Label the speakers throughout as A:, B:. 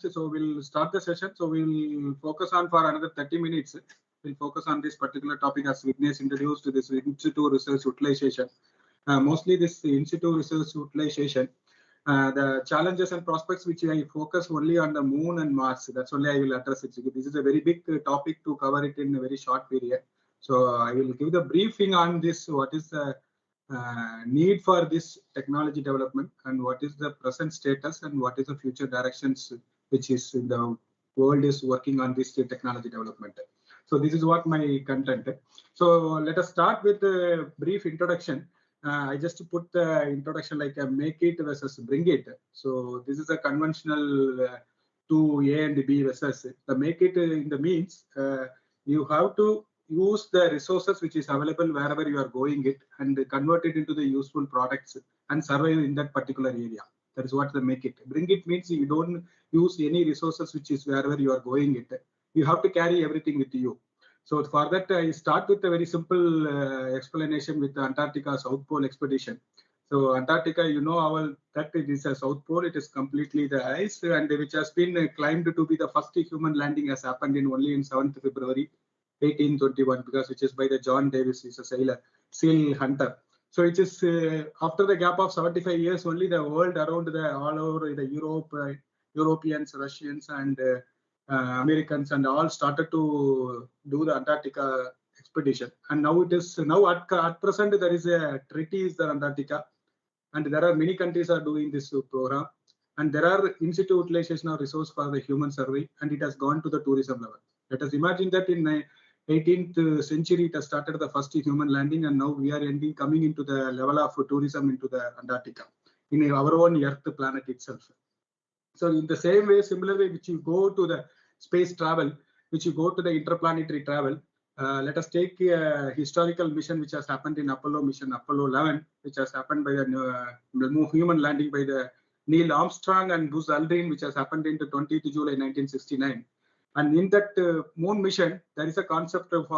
A: So we'll start the session. So we'll focus on for another 30 minutes. We'll focus on this particular topic as P.Ganesh introduced this in-situ research utilization. Mostly this in-situ research utilization. The challenges and prospects which I focus only on the moon and Mars. That's only I will address it. This is a very big topic to cover it in a very short period. So I will give the briefing on this. What is the need for this technology development and what is the present status and what is the future directions which is in the world is working on this technology development. So this is what my content. So let us start with a brief introduction. I just put the introduction like a make it versus bring it. So this is a conventional to A and B versus the make it in the means you have to use the resources which is available wherever you are going it and convert it into the useful products and survive in that particular area. That is what the make it. Bring it means you don't use any resources which is wherever you are going it. You have to carry everything with you. So for that, I start with a very simple explanation with the Antarctica South Pole expedition. So Antarctica, you know, that it is a South Pole. It is completely the ice and which has been claimed to be the first human landing has happened in only in 7th February 1821, because which is by the John Davis, is a sailor, seal hunter. So it is after the gap of 75 years, only the world around all over the Europe, Europeans, Russians, and Americans, and all started to do the Antarctica expedition. And now it is at present there is a treaty is the Antarctica, and there are many countries are doing this program, and there are in-situ utilization of resource for the human survey, and it has gone to the tourism level. Let us imagine that in 18th century it has started the first human landing, and now we are coming into the level of tourism into the Antarctica in our own Earth planet itself. So in the same way, similarly, which you go to the space travel, which you go to the interplanetary travel, let us take a historical mission which has happened in Apollo mission, Apollo 11, which has happened by the human landing by the Neil Armstrong and Buzz Aldrin, which has happened in the 20th July 1969. And in that moon mission, there is a concept of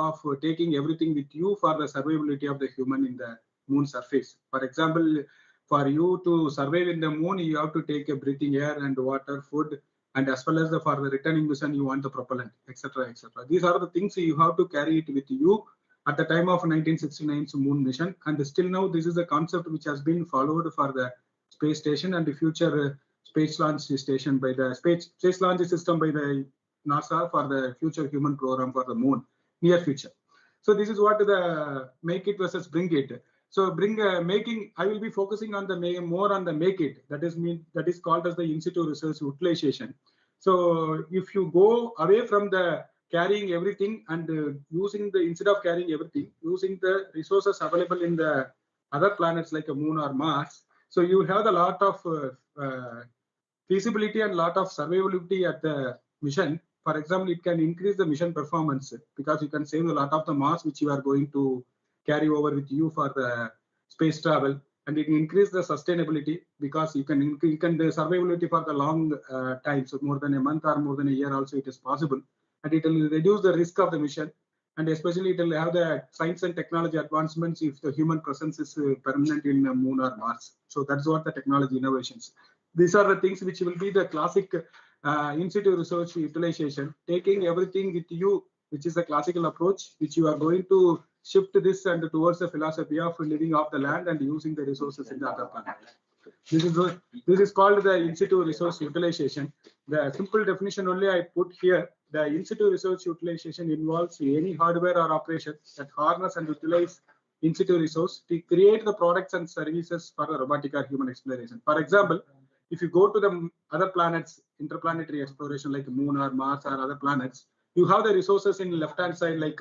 A: taking everything with you for the survivability of the human in the moon surface. For example, for you to survive in the moon, you have to take a breathing air and water, food, and as well as for the returning mission, you want the propellant, etc., etc. These are the things you have to carry it with you at the time of 1969's moon mission. And still now, this is a concept which has been followed for the space station and the future space launch station by the space launch system by the NASA for the future human program for the moon, near future. So this is what the make it versus bring it. So making, I will be focusing on the more on the make it. That is called as the in-situ research utilization. So if you go away from the carrying everything and using the, instead of carrying everything, using the resources available in the other planets like a moon or Mars, so you have a lot of feasibility and lot of survivability at the mission. For example, it can increase the mission performance because you can save a lot of the mass which you are going to carry over with you for the space travel, and it increase the sustainability because you can the survivability for the long time, so more than a month or more than a year also it is possible, and it will reduce the risk of the mission, and especially it will have the science and technology advancements if the human presence is permanent in the moon or Mars. So that's what the technology innovations. These are the things which will be the classic in-situ research utilization, taking everything with you, which is the classical approach, which you are going to shift this and towards the philosophy of living off the land and using the resources in the other planet. This is called the in-situ resource utilization. The simple definition only I put here. The in-situ research utilization involves any hardware or operation that harness and utilize in-situ resource to create the products and services for the robotic or human exploration. For example, if you go to the other planets, interplanetary exploration like Moon or Mars or other planets, you have the resources in left-hand side like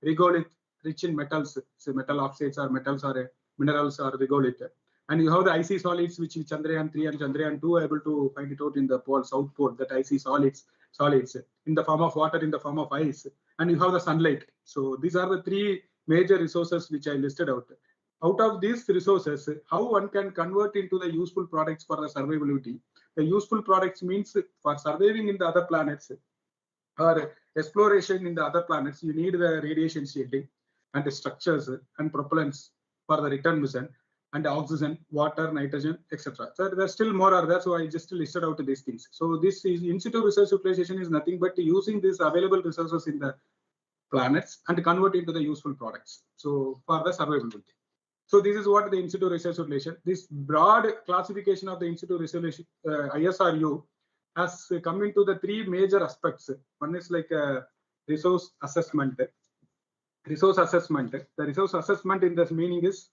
A: regolith, rich in metals, say metal oxides or metals or minerals or regolith. And you have the icy solids, which Chandrayaan 3 and Chandrayaan 2 are able to find it out in the pole, South Pole, that icy solids in the form of water, in the form of ice. And you have the sunlight. So these are the three major resources which I listed out. Out of these resources, how one can convert into the useful products for the survivability. The useful products means for surviving in the other planets or exploration in the other planets, you need the radiation shielding and the structures and propellants for the return mission. and oxygen, water, nitrogen, etc. So there's still more are there, so I just listed out these things. So this is in-situ resource utilization is nothing but using these available resources in the planets and convert into the useful products. So for the survivability. So this is what the in-situ resource utilization. This broad classification of the in-situ resource ISRO has come into the three major aspects. One is like resource assessment. Resource assessment. The resource assessment in this meaning is,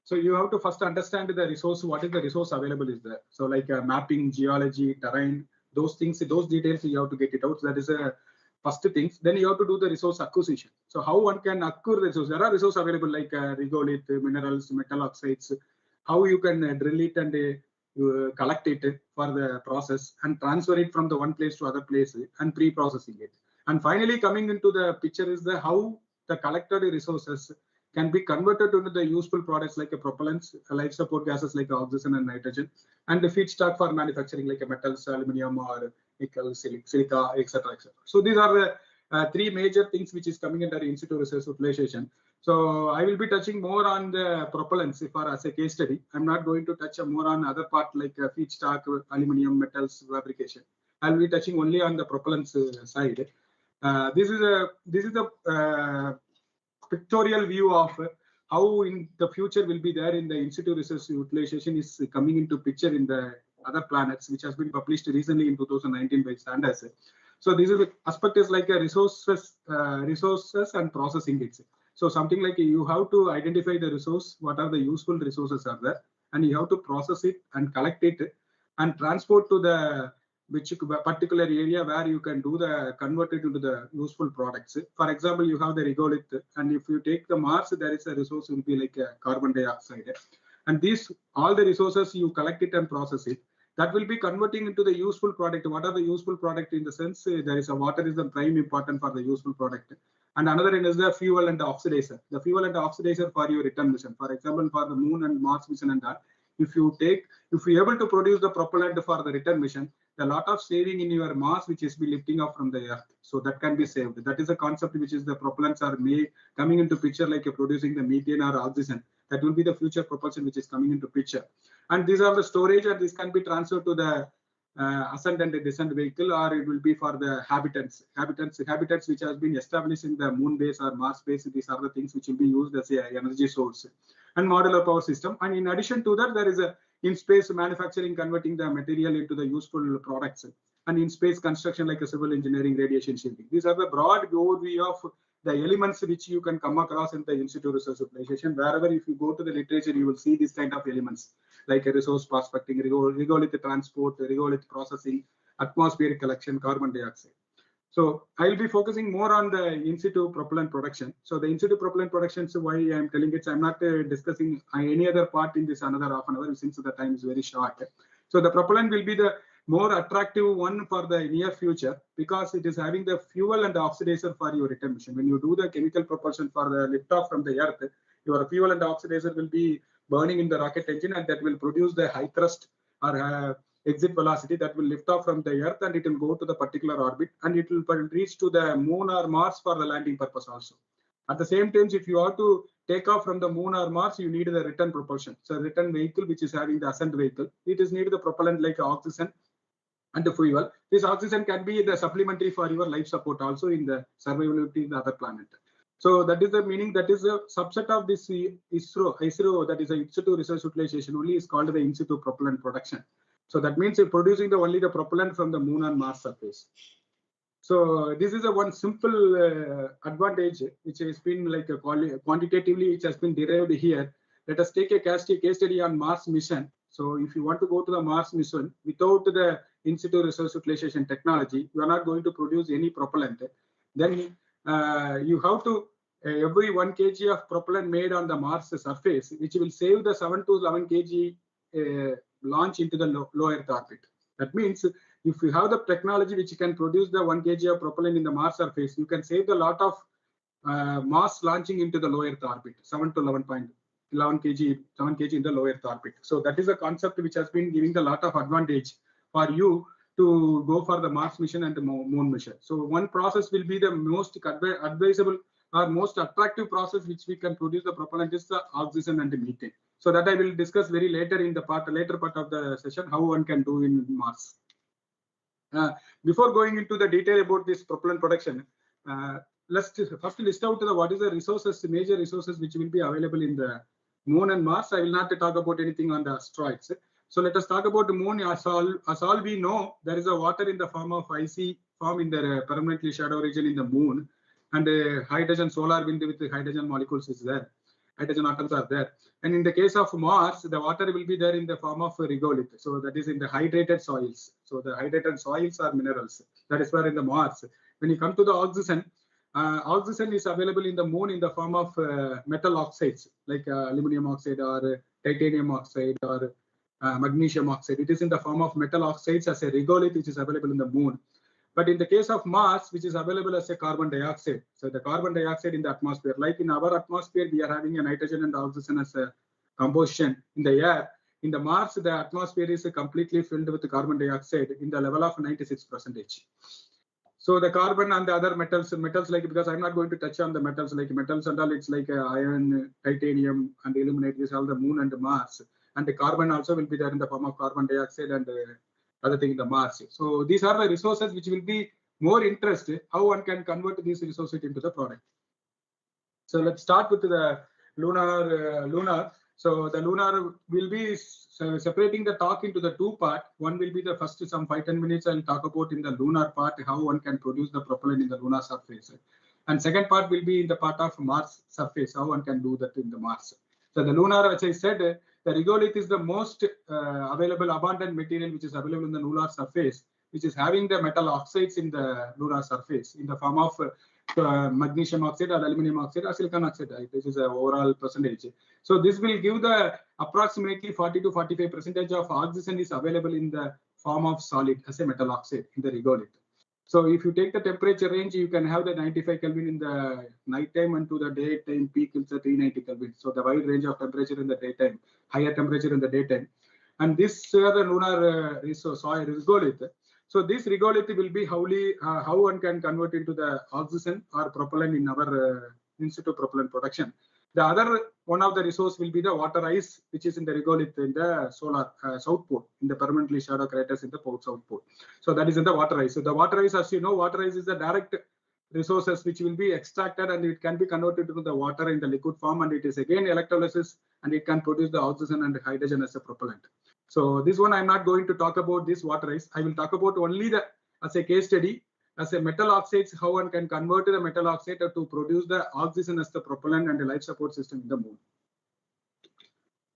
A: so you have to first understand the resource, what is the resource available is there. So like mapping, geology, terrain, those things, those details you have to get it out. So that is a first things. Then you have to do the resource acquisition. So how one can acquire resource? There are resources available like regolith, minerals, metal oxides. How you can drill it and collect it for the process and transfer it from the one place to other place and pre-processing it. And finally coming into the picture is the how the collected resources can be converted into the useful products like propellants, life support gases like oxygen and nitrogen, and the feedstock for manufacturing like metals, aluminum or nickel, silica, etc., etc. So these are the three major things which is coming under in-situ resource utilization. So I will be touching more on the propellants for as a case study. I'm not going to touch more on other part like feedstock, aluminum, metals, fabrication. I'll be touching only on the propellants side. This is a pictorial view of how in the future will be there in the in-situ resource utilization is coming into picture in the other planets, which has been published recently in 2019 by standards. So this is the aspect is like a resources and processing it. So something like you have to identify the resource, what are the useful resources are there, and you have to process it and collect it and transport to the which particular area where you can do the convert it into the useful products. For example, you have the regolith, and if you take the Mars, there is a resource will be like carbon dioxide, and these all the resources you collect it and process it. That will be converting into the useful product. What are the useful product in the sense there is a water is the prime important for the useful product, and another is the fuel and the oxidizer. The fuel and the oxidizer for your return mission. For example, for the Moon and Mars mission and that, if you are able to produce the propellant for the return mission, a lot of saving in your mass which is be lifting off from the earth, so that can be saved. That is a concept which is the propellants are coming into picture, like producing the methane or oxygen. That will be the future propulsion which is coming into picture. And these are the storage, and this can be transferred to the ascent and descent vehicle, or it will be for the habitats which has been established in the moon base or Mars base. These are the things which will be used as a energy source and modular power system. And in addition to that, there is a in-space manufacturing, converting the material into the useful products, and in-space construction like a civil engineering, radiation shielding. These are the broad overview of the elements which you can come across in the in-situ resource utilization. Wherever if you go to the literature, you will see these kind of elements like a resource prospecting, regolith transport, regolith processing, atmospheric collection, carbon dioxide. So I will be focusing more on the in-situ propellant production. So the in-situ propellant production, so why I am telling it, I'm not discussing any other part in this another half an hour since the time is very short. So the propellant will be the more attractive one for the near future because it is having the fuel and the oxidizer for your return mission. When you do the chemical propulsion for the liftoff from the earth, your fuel and oxidizer will be burning in the rocket engine, and that will produce the high thrust or exit velocity that will lift off from the earth, and it will go to the particular orbit, and it will reach to the moon or Mars for the landing purpose also. At the same time, if you are to take off from the moon or Mars, you need the return propulsion. So return vehicle, which is having the ascent vehicle, it is needed the propellant like oxygen and the fuel. This oxygen can be the supplementary for your life support also in the survivability in the other planet. So that is the meaning, that is a subset of this ISRO, that is a in-situ resource utilization only is called the in-situ propellant production. So that means you're producing only the propellant from the moon and Mars surface. So this is a one simple advantage which has been like a quantitatively which has been derived here. Let us take a case study on Mars mission. So if you want to go to the Mars mission without the in-situ resource utilization technology, you are not going to produce any propellant. Then you have to every 1 kg of propellant made on the Mars surface, which will save the 7 to 11 kg launch into the low Earth orbit. That means if you have the technology which can produce the 1 kg of propellant in the Mars surface, you can save the lot of mass launching into the low Earth orbit, 7 to 11 kg, 7 kg in the low Earth orbit. So that is a concept which has been giving a lot of advantage for you to go for the Mars mission and the moon mission. So one process will be the most advisable or most attractive process which we can produce the propellant is the oxygen and the methane. So that I will discuss very later in the later part of the session, how one can do in Mars. Before going into the detail about this propellant production, let's first list out what is the resources, major resources which will be available in the Moon and Mars. I will not talk about anything on the asteroids. So let us talk about the Moon. As all we know, there is a water in the form of icy form in the permanently shadow region in the Moon, and hydrogen solar wind with the hydrogen molecules is there. Hydrogen atoms are there. And in the case of Mars, the water will be there in the form of regolith. So that is in the hydrated soils. So the hydrated soils are minerals. That is where in the Mars. When you come to the oxygen, oxygen is available in the Moon in the form of metal oxides like aluminum oxide or titanium oxide or magnesium oxide. It is in the form of metal oxides as a regolith, which is available in the Moon. But in the case of Mars, which is available as a carbon dioxide, so the carbon dioxide in the atmosphere, like in our atmosphere, we are having a nitrogen and oxygen as a composition in the air. In the Mars, the atmosphere is completely filled with carbon dioxide in the level of 96%. So the carbon and the other metals like, because I'm not going to touch on the metals like metals and all, it's like iron, titanium, and illuminate. These are all the Moon and the Mars. And the carbon also will be there in the form of carbon dioxide and other thing in the Mars. So these are the resources which will be more interested how one can convert these resources into the product. So let's start with the lunar. So the lunar will be separating the talk into the two parts. One will be the first some 5-10 minutes I'll talk about in the lunar part, how one can produce the propellant in the lunar surface. And second part will be in the part of Mars surface, how one can do that in the Mars. So the lunar, as I said, the regolith is the most available abundant material which is available in the lunar surface, which is having the metal oxides in the lunar surface in the form of magnesium oxide or aluminum oxide or silicon oxide. Right? This is the overall percentage. So this will give the approximately 40 to 45% of oxygen is available in the form of solid as a metal oxide in the regolith. So if you take the temperature range, you can have the 95 Kelvin in the night time, and to the daytime peak is the 390 Kelvin. So the wide range of temperature in the daytime, higher temperature in the daytime. And this the lunar regolith. So this regolith will be how one can convert into the oxygen or propellant in our in-situ propellant production. The other one of the resource will be the water ice, which is in the regolith in the solar south pole, in the permanently shadow craters in the south pole. So that is in the water ice. So the water ice, as you know, water ice is the direct resources which will be extracted and it can be converted into the water in the liquid form, and it is again electrolysis and it can produce the oxygen and hydrogen as a propellant. So this one I'm not going to talk about this water ice. I will talk about only the as a case study. As a metal oxides, how one can convert the metal oxide to produce the oxygen as the propellant and the life support system in the Moon.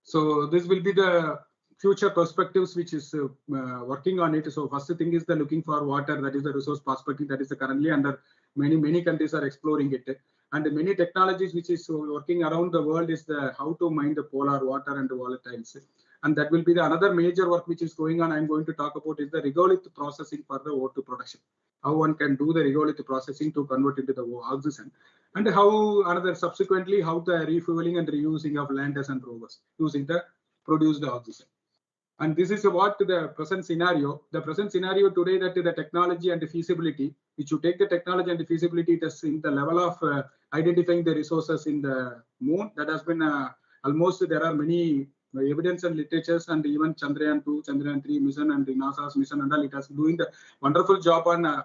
A: So this will be the future perspectives which is working on it. So first thing is the looking for water, that is the resource perspective, that is currently under many countries are exploring it. And many technologies which is working around the world is the how to mine the polar water and the volatiles. And that will be the another major work which is going on. I'm going to talk about is the regolith processing for the O2 production. How one can do the regolith processing to convert into the oxygen, and how another subsequently how the refueling and reusing of landers and rovers using the produce the oxygen. And this is what the present scenario. The present scenario today, that the technology and the feasibility, which you take the technology and the feasibility, it is in the level of identifying the resources in the Moon. That has been almost there are many evidence and literatures, and even Chandrayaan 2, Chandrayaan 3 mission and the NASA's mission and all, it has been doing the wonderful job on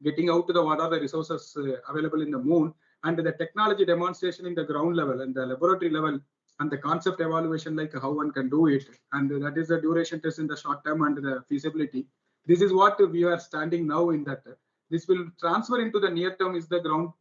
A: getting out to the what are the resources available in the Moon, and the technology demonstration in the ground level and the laboratory level, and the concept evaluation like how one can do it, and that is the duration test in the short term and the feasibility. This is what we are standing now in that. This will transfer into the near term is the ground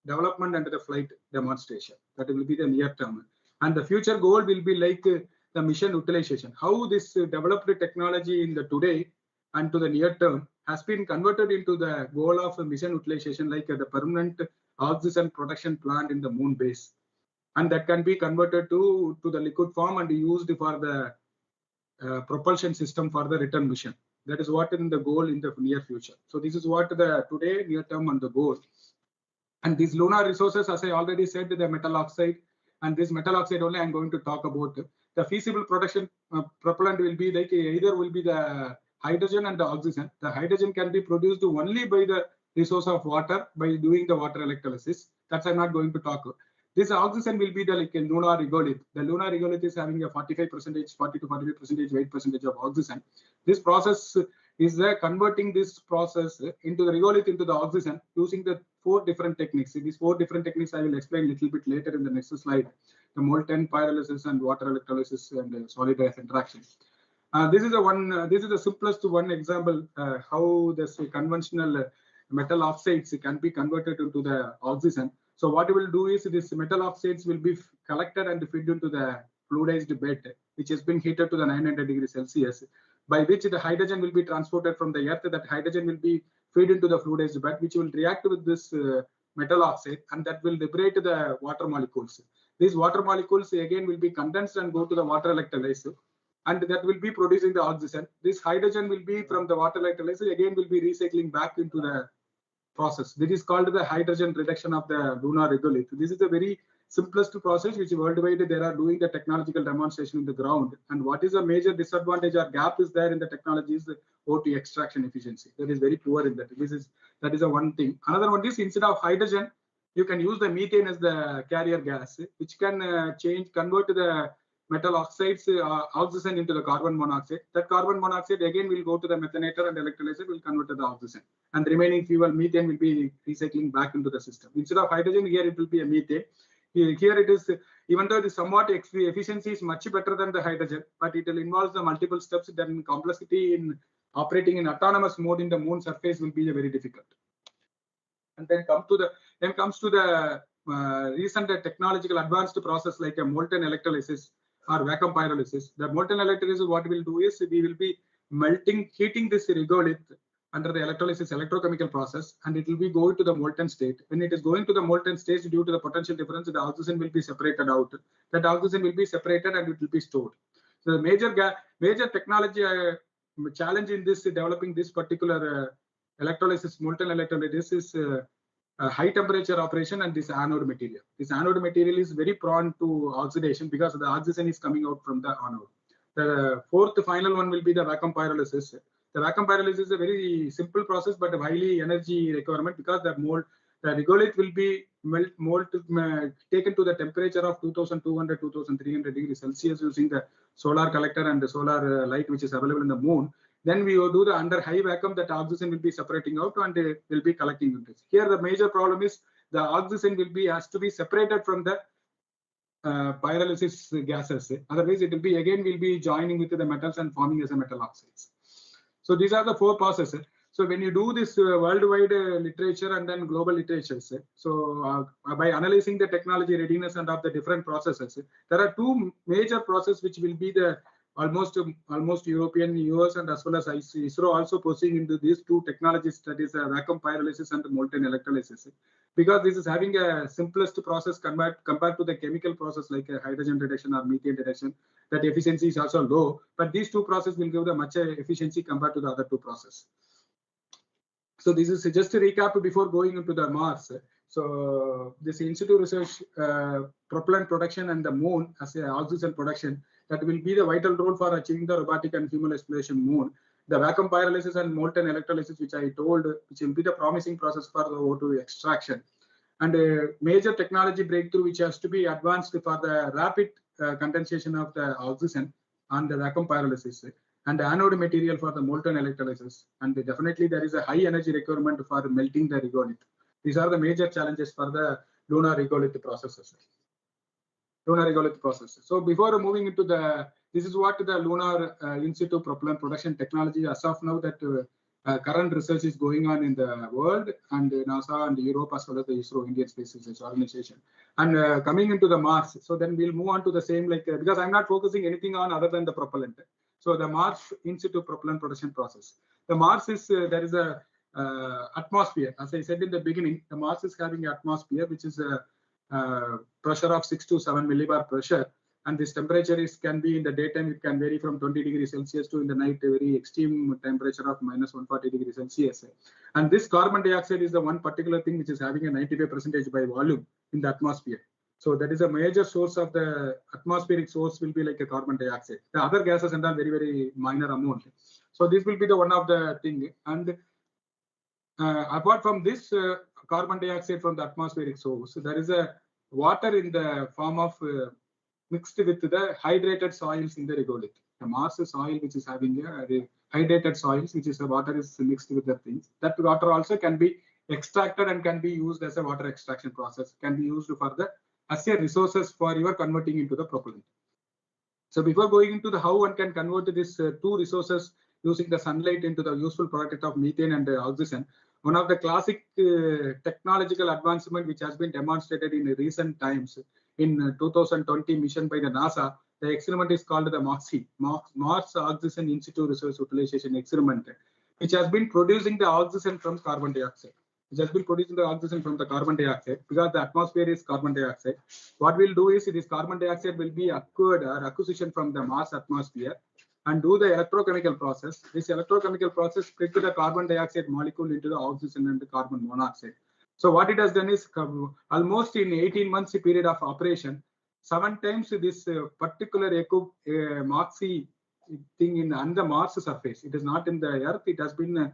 A: development and the flight demonstration. That will be the near term, and the future goal will be like the mission utilization. How this developed technology in the today and to the near term has been converted into the goal of mission utilization, like the permanent oxygen production plant in the Moon base, and that can be converted to the liquid form and used for the propulsion system for the return mission. That is what in the goal in the near future. So this is what the today, near term, and the goal. And these lunar resources, as I already said, the metal oxide, and this metal oxide only I'm going to talk about. The feasible production propellant will be like either will be the hydrogen and the oxygen. The hydrogen can be produced only by the resource of water by doing the water electrolysis. That's I'm not going to talk. This oxygen will be the like a lunar regolith. The lunar regolith is having a 45%, 40 to 45% weight percentage of oxygen. This process is converting this process into the regolith into the oxygen using the 4 different techniques. These 4 different techniques I will explain a little bit later in the next slide. The molten pyrolysis and water electrolysis and solid gas interaction. This is the simplest one example how this conventional metal oxides can be converted into the oxygen. So what we will do is this metal oxides will be collected and fed into the fluidized bed, which has been heated to the 900 degrees Celsius, by which the hydrogen will be transported from the earth. That hydrogen will be fed into the fluidized bed, which will react with this metal oxide, and that will liberate the water molecules. These water molecules again will be condensed and go to the water electrolyzer, and that will be producing the oxygen. This hydrogen will be from the water electrolyzer, again will be recycling back into the process. This is called the hydrogen reduction of the lunar regolith. This is the very simplest process which worldwide they are doing the technological demonstration in the ground. And what is a major disadvantage or gap is there in the technology is the O2 extraction efficiency. That is very poor in that. That is a one thing. Another one is instead of hydrogen, you can use the methane as the carrier gas, which can convert the metal oxides oxygen into the carbon monoxide. That carbon monoxide again will go to the methanator and electrolyzer will convert to the oxygen, and the remaining fuel methane will be recycling back into the system. Instead of hydrogen, here it will be a methane. Here it is, even though the somewhat efficiency is much better than the hydrogen, but it will involve the multiple steps. Then complexity in operating in autonomous mode in the moon surface will be very difficult. And then comes to the recent technological advanced process like a molten electrolysis or vacuum pyrolysis. The molten electrolysis, what we'll do is we will be heating this regolith under the electrolysis electrochemical process, and it will be going to the molten state. When it is going to the molten state, due to the potential difference, the oxygen will be separated out. That oxygen will be separated and it will be stored. So the major technology challenge in this developing this particular electrolysis, molten electrolysis is high temperature operation and this anode material. This anode material is very prone to oxidation because the oxygen is coming out from the anode. The fourth final one will be the vacuum pyrolysis. The vacuum pyrolysis is a very simple process but a highly energy requirement because the regolith will be taken to the temperature of 2200 2300 degrees Celsius using the solar collector and the solar light which is available in the moon. Then we will do the under high vacuum, that oxygen will be separating out and will be collecting into this. Here the major problem is the oxygen has to be separated from the pyrolysis gases. Otherwise it will be joining with the metals and forming as a metal oxides. So these are the 4 processes. So when you do this worldwide literature and then global literatures, so by analyzing the technology readiness and of the different processes, there are 2 major processes which will be the almost European, US, and as well as ISRO also pursuing into these 2 technologies, that is vacuum pyrolysis and molten electrolysis, because this is having a simplest process compared to the chemical process like hydrogen reduction or methane reduction. That efficiency is also low, but these 2 processes will give the much efficiency compared to the other 2 processes. So this is just a recap before going into the Mars. So this in-situ research, propellant production and the moon as a oxygen production, that will be the vital role for achieving the robotic and human exploration moon. The vacuum pyrolysis and molten electrolysis, which I told, which will be the promising process for the O2 extraction. And a major technology breakthrough which has to be advanced for the rapid condensation of the oxygen and the vacuum pyrolysis, and the anode material for the molten electrolysis. And definitely there is a high energy requirement for melting the regolith. These are the major challenges for the lunar regolith processes. So before moving into this is what the lunar in-situ propellant production technology as of now that current research is going on in the world, and NASA and Europe as well as the ISRO, Indian Space Research Organization. And coming into the Mars, so then we'll move on to the same, because I'm not focusing anything on other than the propellant. So the Mars in-situ propellant production process. The Mars is, there is a atmosphere. As I said in the beginning, the Mars is having an atmosphere which is a pressure of 6 to 7 millibar pressure, and this temperature can be in the daytime, it can vary from 20 degrees Celsius to in the night a very extreme temperature of minus 140 degrees Celsius. And this carbon dioxide is the one particular thing which is having a 95% by volume in the atmosphere. So that is a major source of the atmospheric source will be like a carbon dioxide. The other gases and all very, very minor amount. So this will be the one of the thing. And apart from this carbon dioxide from the atmospheric source, there is a water in the form of mixed with the hydrated soils in the regolith. The Mars soil which is having a hydrated soils, which is the water is mixed with the things. That water also can be extracted and can be used as a water extraction process, can be used for the as a resources for your converting into the propellant. So before going into the how one can convert these two resources using the sunlight into the useful product of methane and oxygen, one of the classic technological advancement which has been demonstrated in recent times in 2020 mission by the NASA, the experiment is called the MOXIE, Mars Oxygen In-Situ Resource Utilization Experiment, which has been producing the oxygen from carbon dioxide. Which has been producing the oxygen from the carbon dioxide, because the atmosphere is carbon dioxide. What we'll do is this carbon dioxide will be acquired or acquisition from the Mars atmosphere and do the electrochemical process. This electrochemical process split the carbon dioxide molecule into the oxygen and the carbon monoxide. So what it has done is almost in 18 months period of operation, 7 times this particular MOXIE thing on the Mars surface. It is not in the Earth. It has been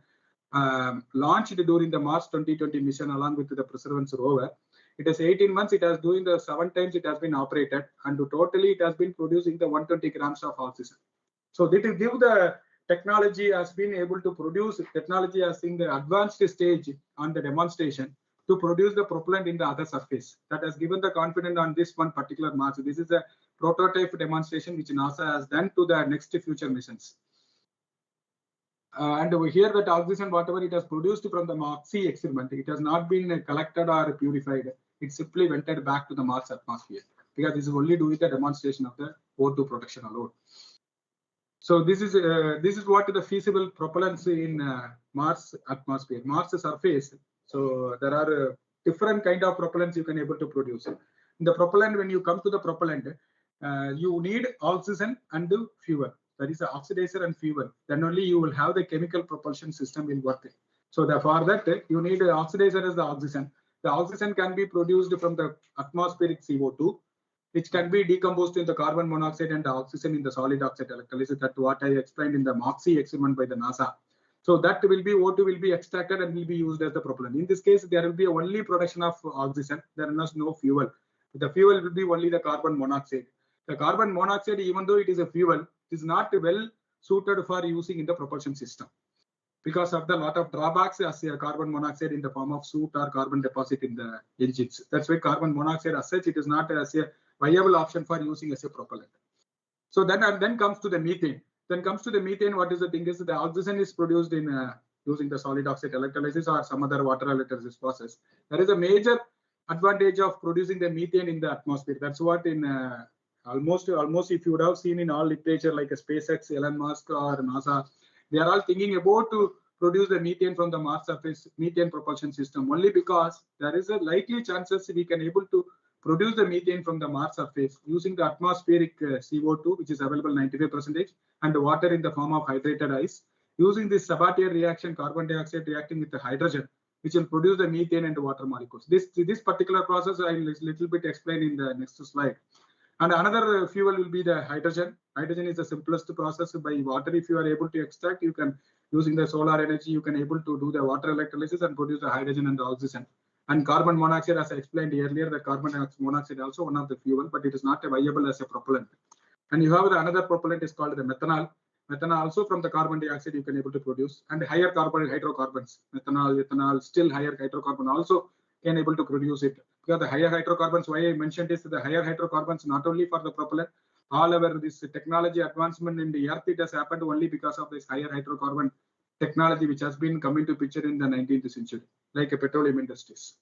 A: launched during the Mars 2020 mission along with the Perseverance rover. It is 18 months. It has doing the 7 times it has been operated, and totally it has been producing the 120 grams of oxygen. So this will give the technology has been able to produce, technology has in the advanced stage on the demonstration to produce the propellant in the other surface. That has given the confidence on this one particular Mars. This is a prototype demonstration which NASA has done to the next future missions. And over here, that oxygen, whatever it has produced from the MOXIE experiment, it has not been collected or purified. It simply went back to the Mars atmosphere, because this is only doing the demonstration of the O2 production alone. So this is what the feasible propellants in Mars atmosphere, Mars surface. So there are different kind of propellants you can able to produce. In the propellant, when you come to the propellant, you need oxygen and fuel. That is the oxidizer and fuel. Then only you will have the chemical propulsion system will work. So for that, you need the oxidizer as the oxygen. The oxygen can be produced from the atmospheric CO2, which can be decomposed into carbon monoxide and the oxygen in the solid oxide electrolysis. That's what I explained in the MOXIE experiment by the NASA. So that will be O2 will be extracted and will be used as the propellant. In this case, there will be only production of oxygen. There is no fuel. The fuel will be only the carbon monoxide. The carbon monoxide, even though it is a fuel, it is not well suited for using in the propulsion system, because of the lot of drawbacks as a carbon monoxide in the form of soot or carbon deposit in the engines. That's why carbon monoxide as such, it is not as a viable option for using as a propellant. So then comes to the methane. Then comes to the methane. What is the thing is the oxygen is produced in using the solid oxide electrolysis or some other water electrolysis process. There is a major advantage of producing the methane in the atmosphere. That's what in almost if you would have seen in all literature like SpaceX, Elon Musk or NASA, they are all thinking about to produce the methane from the Mars surface, methane propulsion system, only because there is a likely chances we can able to produce the methane from the Mars surface using the atmospheric CO2, which is available 95%, and the water in the form of hydrated ice. Using this Sabatier reaction, carbon dioxide reacting with the hydrogen, which will produce the methane and the water molecules. This particular process I will little bit explain in the next slide. And another fuel will be the hydrogen. Hydrogen is the simplest process by water. If you are able to extract, you can using the solar energy, you can able to do the water electrolysis and produce the hydrogen and the oxygen. And carbon monoxide, as I explained earlier, the carbon monoxide also one of the fuel, but it is not viable as a propellant. And you have another propellant is called the methanol. Methanol also from the carbon dioxide you can able to produce, and higher carbon hydrocarbons, methanol, ethanol, still higher hydrocarbon also can able to produce it. Because the higher hydrocarbons, why I mentioned is the higher hydrocarbons not only for the propellant, all over this technology advancement in the earth, it has happened only because of this higher hydrocarbon technology which has been coming to picture in the 19th century, like a petroleum industries.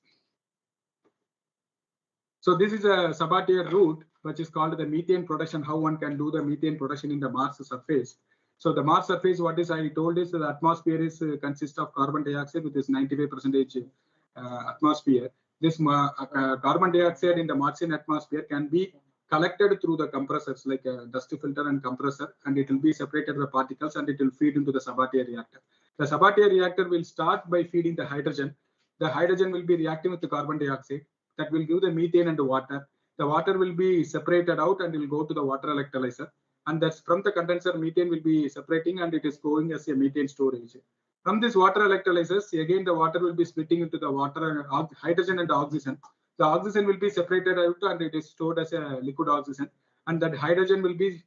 A: So this is a Sabatier route, which is called the methane production, how one can do the methane production in the Mars surface. So the Mars surface, what is I told is the atmosphere is consists of carbon dioxide with this 95% atmosphere. This carbon dioxide in the Martian atmosphere can be collected through the compressors like a dust filter and compressor, and it will be separated the particles and it will feed into the Sabatier reactor. The Sabatier reactor will start by feeding the hydrogen. The hydrogen will be reacting with the carbon dioxide. That will give the methane and the water. The water will be separated out and will go to the water electrolyzer. And that's from the condenser, methane will be separating and it is going as a methane storage. From this water electrolyzers, again the water will be splitting into the water, hydrogen and oxygen. the oxygen will be separated out and it is stored as a liquid oxygen, and that hydrogen will be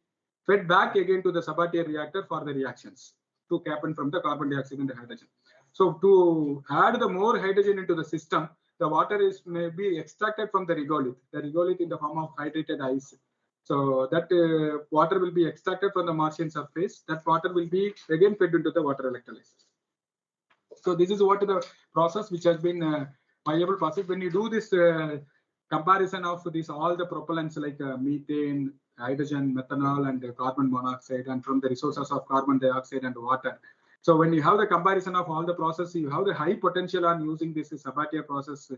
A: fed back again to the Sabatier reactor for the reactions to happen from the carbon dioxide and the hydrogen. So to add the more hydrogen into the system, the water is may be extracted from the regolith in the form of hydrated ice. So that water will be extracted from the Martian surface. That water will be again fed into the water electrolysis. So this is what the process which has been viable process. When you do this comparison of these all the propellants like methane, hydrogen, methanol, and carbon monoxide, and from the resources of carbon dioxide and water. So when you have the comparison of all the processes, you have the high potential on using this Sabatier process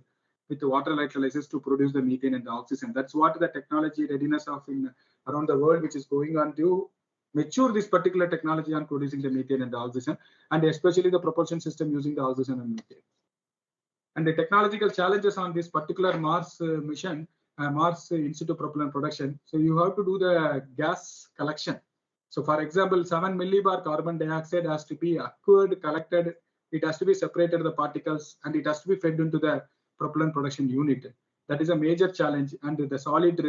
A: with the water electrolysis to produce the methane and the oxygen. That's what the technology readiness of around the world, which is going on to mature this particular technology on producing the methane and the oxygen, and especially the propulsion system using the oxygen and methane. And the technological challenges on this particular Mars mission, Mars In-Situ propellant production. So you have to do the gas collection. So for example, 7 millibar carbon dioxide has to be acquired, collected. It has to be separated the particles, and it has to be fed into the propellant production unit. That is a major challenge. And the solid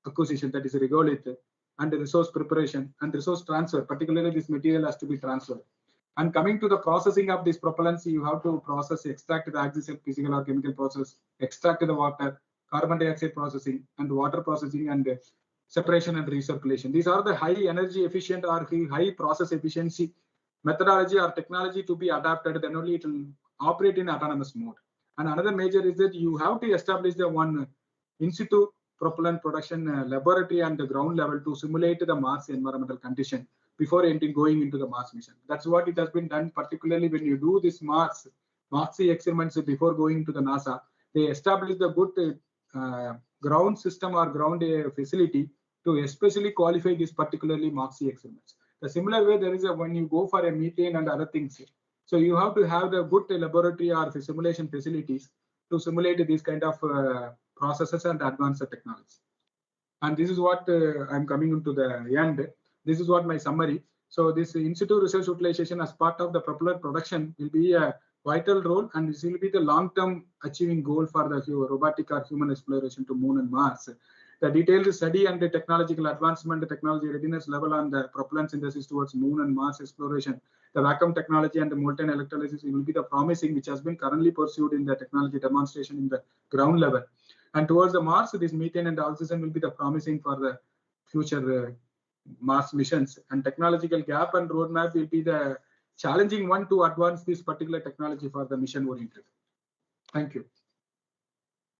A: acquisition, that is regolith, and the resource preparation and resource transfer, particularly this material has to be transferred. And coming to the processing of these propellants, you have to process, extract the oxygen, physical or chemical process, extract the water, carbon dioxide processing, and water processing, and separation and recirculation. These are the high energy efficient or high process efficiency methodology or technology to be adapted. Then only it will operate in autonomous mode. And another major is that you have to establish the one in-situ propellant production laboratory and the ground level to simulate the Mars environmental condition before going into the Mars mission. That's what it has been done, particularly when you do this Mars experiments before going to the NASA. They establish the good ground system or ground facility to especially qualify this particularly Mars experiments. The similar way there is when you go for a methane and other things. So you have to have the good laboratory or simulation facilities to simulate these kind of processes and advanced technology. And this is what I'm coming into the end. This is what my summary. So this in-situ research utilization as part of the propellant production will be a vital role, and this will be the long-term achieving goal for the robotic or human exploration to Moon and Mars. The detailed study and the technological advancement, the technology readiness level on the propellant synthesis towards Moon and Mars exploration, the vacuum technology and the molten electrolysis will be the promising, which has been currently pursued in the technology demonstration in the ground level. And towards the Mars, this methane and oxygen will be the promising for the future Mars missions. And technological gap and roadmap will be the challenging one to advance this particular technology for the mission oriented. Thank you.